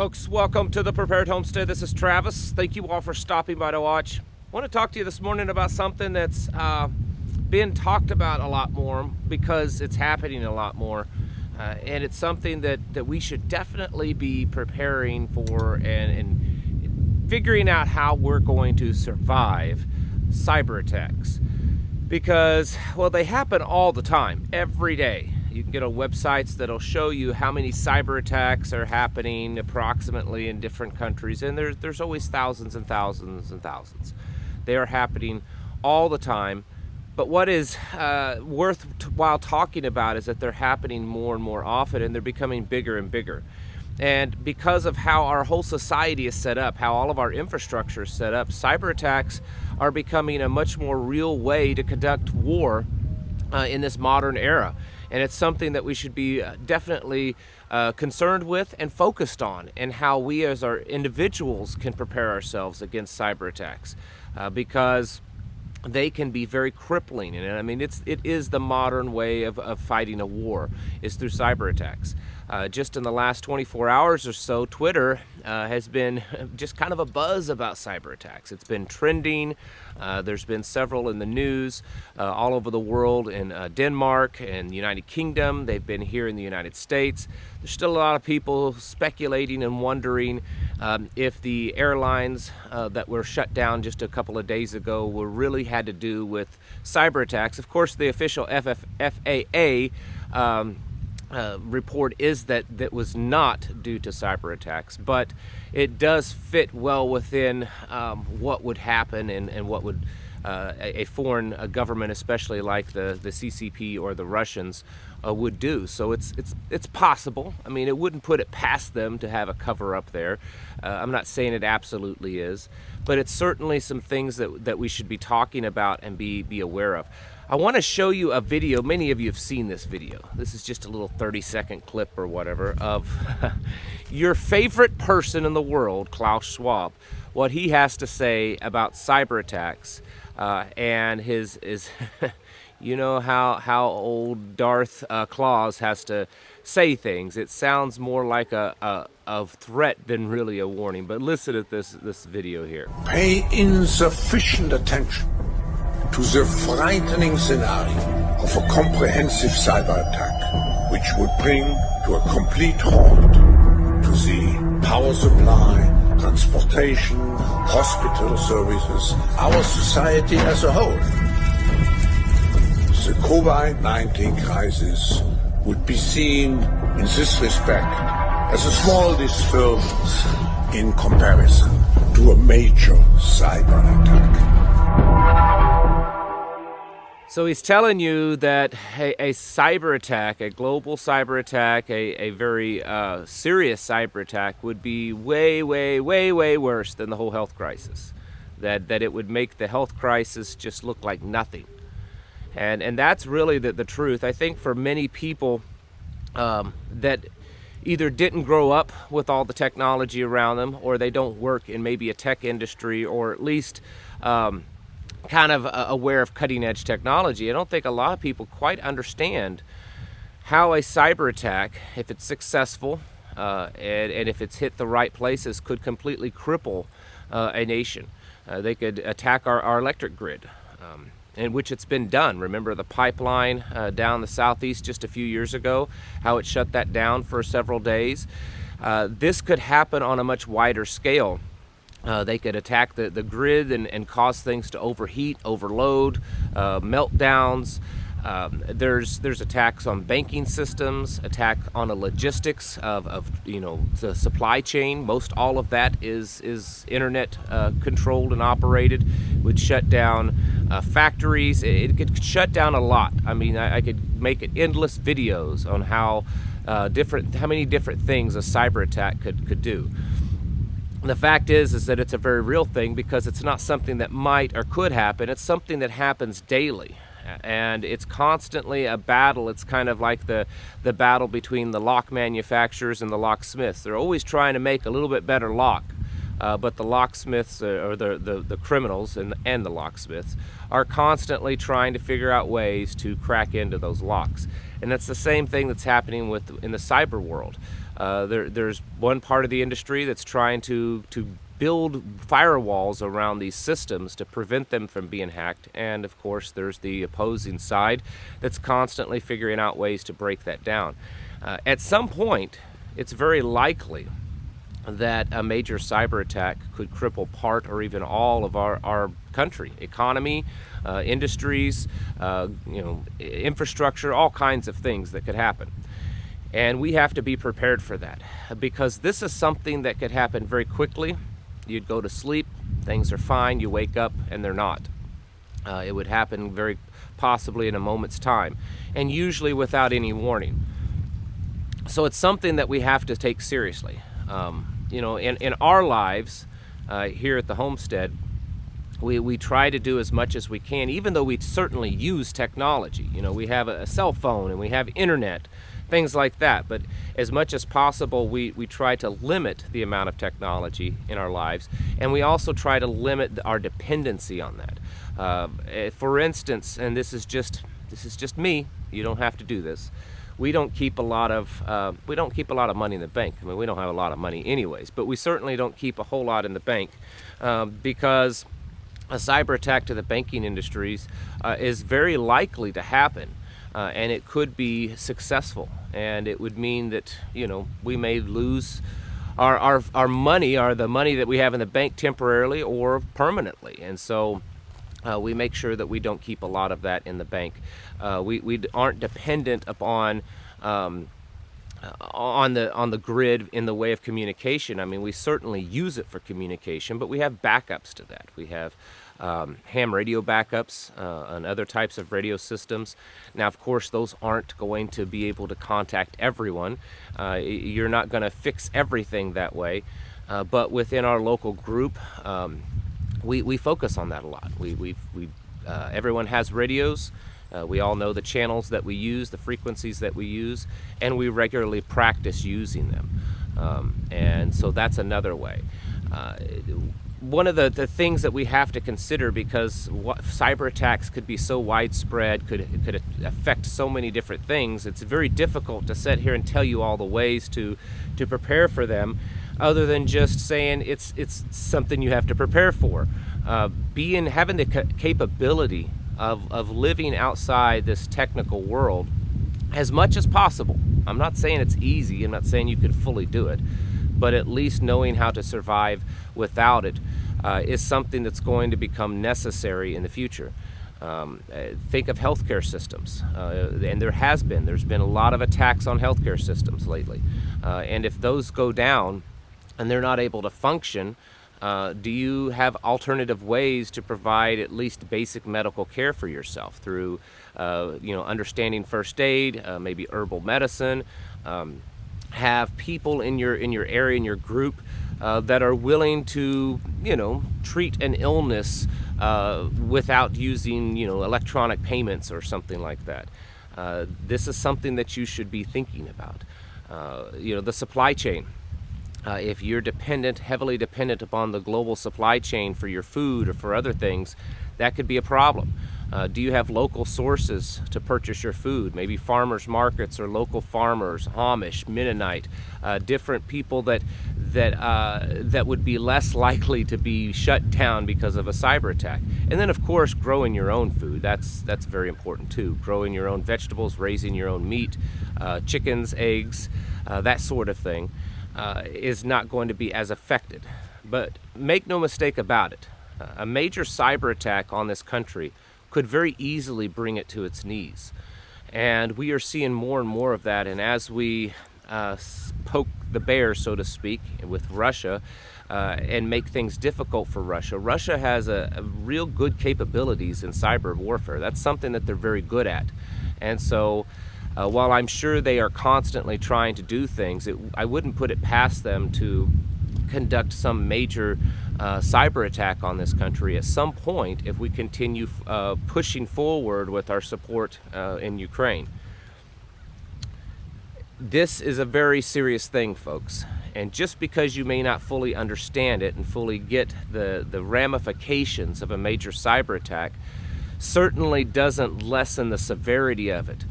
folks, welcome to the Prepared Homestead. This is Travis. Thank you all for stopping by to watch. I want to talk to you this morning about something that's been talked about a lot more because it's happening a lot more. And it's something that we should definitely be preparing for and figuring out how we're going to survive cyber attacks. Because, well, they happen all the time, every day. You can get on websites that'll show you how many cyber attacks are happening approximately in different countries, and there's always thousands and thousands and thousands. They are happening all the time. But what is worthwhile talking about is that they're happening more and more often, and they're becoming bigger and bigger. And because of how our whole society is set up, how all of our infrastructure is set up, cyber attacks are becoming a much more real way to conduct war in this modern era. And it's something that we should be definitely concerned with and focused on, and how we as our individuals can prepare ourselves against cyber attacks, because they can be very crippling. And I mean, it is the modern way of fighting a war, is through cyber attacks. Just in the last 24 hours or so, Twitter has been just kind of a buzz about cyber attacks. It's been trending. There's been several in the news all over the world, in Denmark and the United Kingdom. They've been here in the United States. There's still a lot of people speculating and wondering if the airlines that were shut down just a couple of days ago really had to do with cyber attacks. Of course, the official FAA report is that was not due to cyber attacks, but it does fit well within what would happen and what would a foreign government, especially like the CCP or the Russians, would do. So it's possible. I mean, it wouldn't put it past them to have a cover up there. I'm not saying it absolutely is, but it's certainly some things that we should be talking about and be aware of. I want to show you a video. Many of you have seen this video. This is just a little 30-second clip or whatever of your favorite person in the world, Klaus Schwab, what he has to say about cyber attacks and his you know how old Darth Klaus has to say things. It sounds more like a threat than really a warning. But listen to this video here. Pay insufficient attention to the frightening scenario of a comprehensive cyber attack, which would bring to a complete halt to the power supply, transportation, hospital services, our society as a whole. The COVID-19 crisis would be seen in this respect as a small disturbance in comparison to a major cyber attack. So he's telling you that a cyber attack, a global cyber attack, a very serious cyber attack would be way, way, way, way worse than the whole health crisis. That it would make the health crisis just look like nothing. And that's really the truth. I think for many people that either didn't grow up with all the technology around them, or they don't work in maybe a tech industry, or at least kind of aware of cutting edge technology. I don't think a lot of people quite understand how a cyber attack, if it's successful and if it's hit the right places, could completely cripple a nation. They could attack our electric grid, in which it's been done. Remember the pipeline down the southeast just a few years ago, how it shut that down for several days. This could happen on a much wider scale. They could attack the grid and cause things to overheat, overload, meltdowns. There's attacks on banking systems, attack on the logistics of the supply chain. Most all of that is internet controlled and operated. Would shut down factories. It could shut down a lot. I mean, I could make endless videos on how many different things a cyber attack could do. The fact is that it's a very real thing, because it's not something that might or could happen. It's something that happens daily, and it's constantly a battle. It's kind of like the battle between the lock manufacturers and the locksmiths. They're always trying to make a little bit better lock, but the locksmiths or the criminals and the locksmiths are constantly trying to figure out ways to crack into those locks. And that's the same thing that's happening in the cyber world. There's one part of the industry that's trying to build firewalls around these systems to prevent them from being hacked, and of course there's the opposing side that's constantly figuring out ways to break that down. At some point, it's very likely that a major cyber attack could cripple part or even all of our country, economy, industries, infrastructure, all kinds of things that could happen. And we have to be prepared for that, because this is something that could happen very quickly. You'd go to sleep, things are fine, you wake up and they're not. It would happen very possibly in a moment's time, and usually without any warning. So it's something that we have to take seriously. In our lives here at the homestead, we try to do as much as we can, even though we certainly use technology. We have a cell phone and we have internet, things like that. But as much as possible, we try to limit the amount of technology in our lives, and we also try to limit our dependency on that. For instance, and this is just me, you don't have to do this. We don't keep a lot of money in the bank. I mean, we don't have a lot of money anyways, but we certainly don't keep a whole lot in the bank because a cyber attack to the banking industries is very likely to happen, and it could be successful, and it would mean that we may lose our money, or the money that we have in the bank, temporarily or permanently. And so we make sure that we don't keep a lot of that in the bank. We aren't dependent upon on the grid in the way of communication. I mean, we certainly use it for communication, but we have backups to that. We have ham radio backups on other types of radio systems. Now, of course, those aren't going to be able to contact everyone. You're not going to fix everything that way, but within our local group, we focus on that a lot. Everyone has radios. We all know the channels that we use, the frequencies that we use, and we regularly practice using them. And so that's another way. One of the things that we have to consider, because cyber attacks could be so widespread, could affect so many different things, it's very difficult to sit here and tell you all the ways to prepare for them, other than just saying it's something you have to prepare for. Having the capability of living outside this technical world as much as possible. I'm not saying it's easy, I'm not saying you could fully do it, but at least knowing how to survive without it is something that's going to become necessary in the future. Think of healthcare systems, and there's been a lot of attacks on healthcare systems lately, and if those go down and they're not able to function, do you have alternative ways to provide at least basic medical care for yourself through understanding first aid, maybe herbal medicine? Have people in your area, in your group, that are willing to treat an illness without using electronic payments or something like that. This is something that you should be thinking about. The supply chain. If you're heavily dependent upon the global supply chain for your food or for other things, that could be a problem. Do you have local sources to purchase your food? Maybe farmers markets or local farmers, Amish, Mennonite, different people that would be less likely to be shut down because of a cyber attack. And then, of course, growing your own food. That's very important too. Growing your own vegetables, raising your own meat, chickens, eggs, that sort of thing. Is not going to be as affected. But make no mistake about it, a major cyber attack on this country could very easily bring it to its knees. And we are seeing more and more of that. And as we poke the bear, so to speak, with Russia and make things difficult for Russia, Russia has a real good capabilities in cyber warfare. That's something that they're very good at. And so while I'm sure they are constantly trying to do things, I wouldn't put it past them to conduct some major cyber attack on this country at some point if we continue pushing forward with our support in Ukraine. This is a very serious thing, folks, And just because you may not fully understand it and fully get the ramifications of a major cyber attack certainly doesn't lessen the severity of it.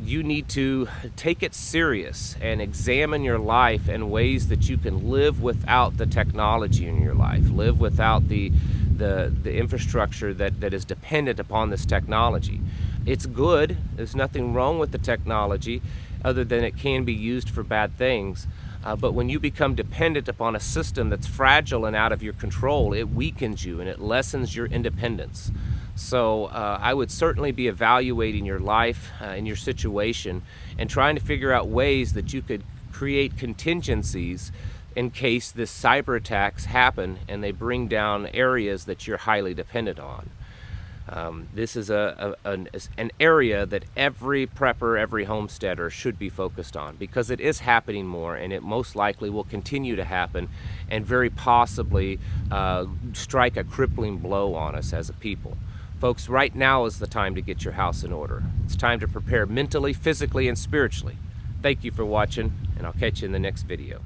You need to take it serious and examine your life in ways that you can live without the technology in your life, live without the infrastructure that is dependent upon this technology. It's good. There's nothing wrong with the technology other than it can be used for bad things. But when you become dependent upon a system that's fragile and out of your control, it weakens you and it lessens your independence. So I would certainly be evaluating your life and your situation and trying to figure out ways that you could create contingencies in case this cyber attacks happen and they bring down areas that you're highly dependent on. This is an area that every prepper, every homesteader should be focused on, because it is happening more and it most likely will continue to happen and very possibly strike a crippling blow on us as a people. Folks, right now is the time to get your house in order. It's time to prepare mentally, physically, and spiritually. Thank you for watching, and I'll catch you in the next video.